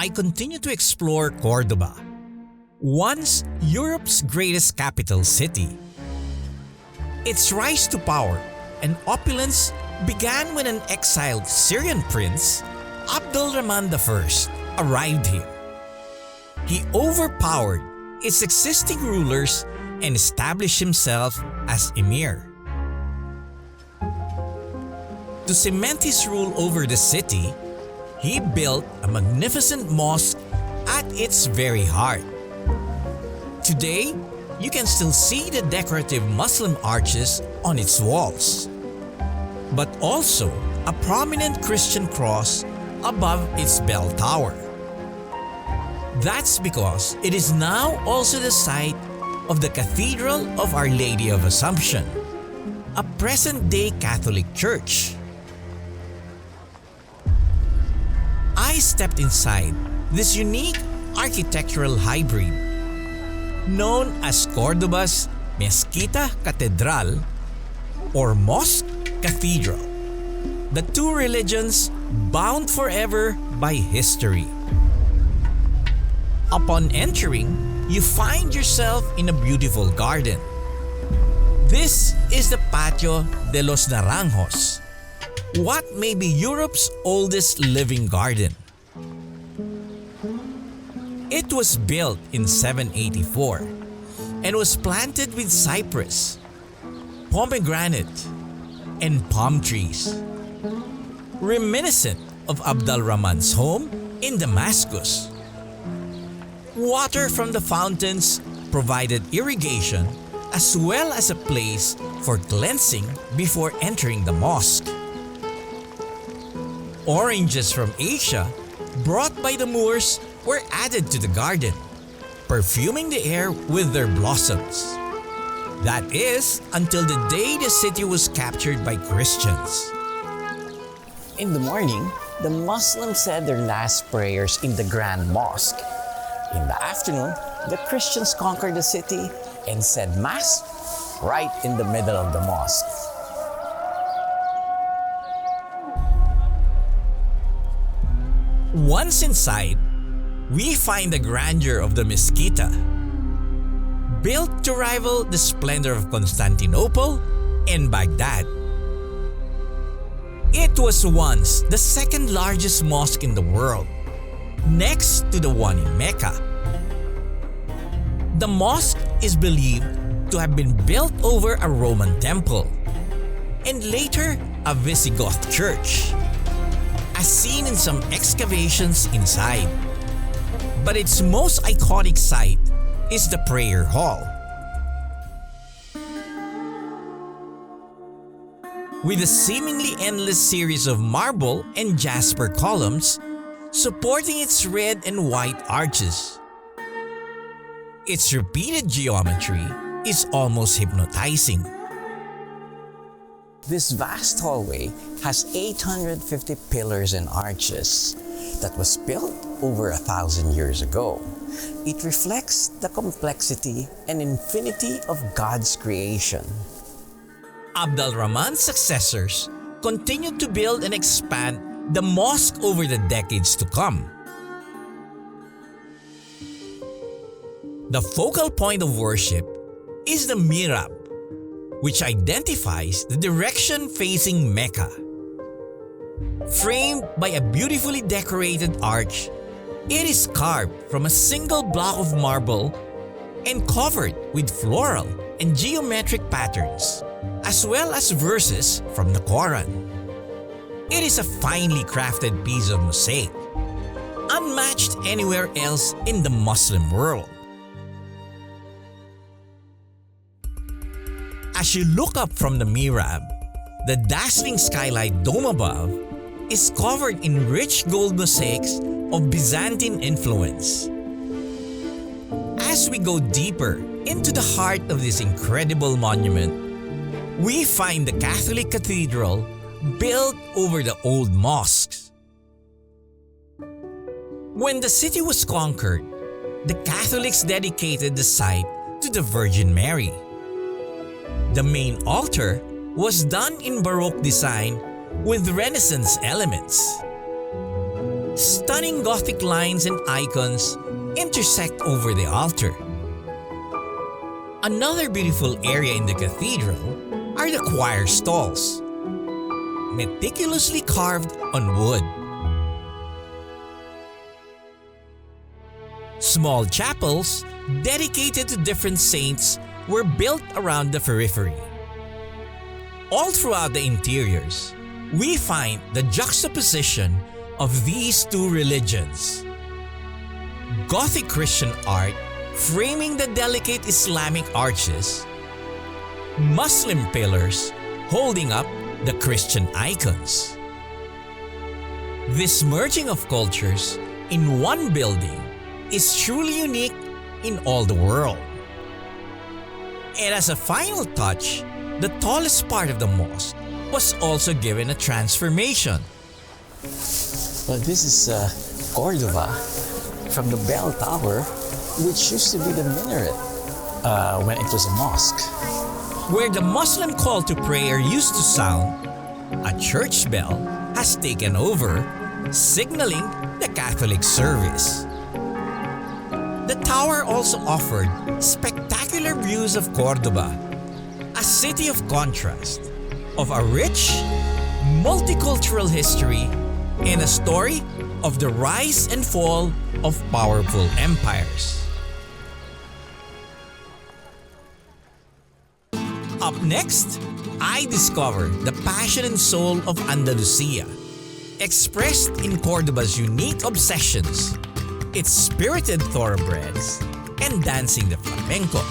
I continue to explore Cordoba, once Europe's greatest capital city. Its rise to power and opulence began when an exiled Syrian prince, Abdul Rahman I, arrived here. He overpowered its existing rulers and established himself as emir. To cement his rule over the city, he built a magnificent mosque at its very heart. Today, you can still see the decorative Muslim arches on its walls, but also a prominent Christian cross above its bell tower. That's because it is now also the site of the Cathedral of Our Lady of Assumption, a present-day Catholic church. I stepped inside this unique architectural hybrid known as Cordoba's Mezquita Cathedral or Mosque Cathedral, the two religions bound forever by history. Upon entering, you find yourself in a beautiful garden. This is the Patio de los Naranjos, what may be Europe's oldest living garden. It was built in 784 and was planted with cypress, pomegranate, and palm trees, reminiscent of Abdul Rahman's home in Damascus. Water from the fountains provided irrigation as well as a place for cleansing before entering the mosque. Oranges from Asia brought by the Moors were added to the garden, perfuming the air with their blossoms. That is, until the day the city was captured by Christians. In the morning, the Muslims said their last prayers in the Grand Mosque. In the afternoon, the Christians conquered the city and said Mass right in the middle of the mosque. Once inside, we find the grandeur of the Mezquita, built to rival the splendor of Constantinople and Baghdad. It was once the second largest mosque in the world, next to the one in Mecca. The mosque is believed to have been built over a Roman temple and later a Visigoth church, as seen in some excavations inside. But its most iconic site is the prayer hall. With a seemingly endless series of marble and jasper columns supporting its red and white arches. Its repeated geometry is almost hypnotizing. This vast hallway has 850 pillars and arches that was built over 1,000 years ago. It reflects the complexity and infinity of God's creation. Abdul Rahman's successors continued to build and expand the mosque over the decades to come. The focal point of worship is the mihrab, which identifies the direction facing Mecca. Framed by a beautifully decorated arch, it is carved from a single block of marble and covered with floral and geometric patterns, as well as verses from the Quran. It is a finely crafted piece of mosaic, unmatched anywhere else in the Muslim world. As you look up from the mihrab, the dazzling skylight dome above is covered in rich gold mosaics of Byzantine influence. As we go deeper into the heart of this incredible monument, we find the Catholic cathedral built over the old mosques. When the city was conquered, the Catholics dedicated the site to the Virgin Mary. The main altar was done in Baroque design with Renaissance elements. Stunning Gothic lines and icons intersect over the altar. Another beautiful area in the cathedral are the choir stalls, meticulously carved on wood. Small chapels dedicated to different saints were built around the periphery. All throughout the interiors, we find the juxtaposition of these two religions. Gothic Christian art framing the delicate Islamic arches, Muslim pillars holding up the Christian icons. This merging of cultures in one building is truly unique in all the world. And as a final touch, the tallest part of the mosque was also given a transformation. Well, this is Cordoba from the bell tower, which used to be the minaret when it was a mosque. Where the Muslim call to prayer used to sound, a church bell has taken over, signaling the Catholic service. The tower also offered spectacular views of Cordoba, a city of contrast, of a rich, multicultural history, and a story of the rise and fall of powerful empires. Up next, I discover the passion and soul of Andalusia, expressed in Cordoba's unique obsessions, its spirited thoroughbreds, and dancing the flamenco.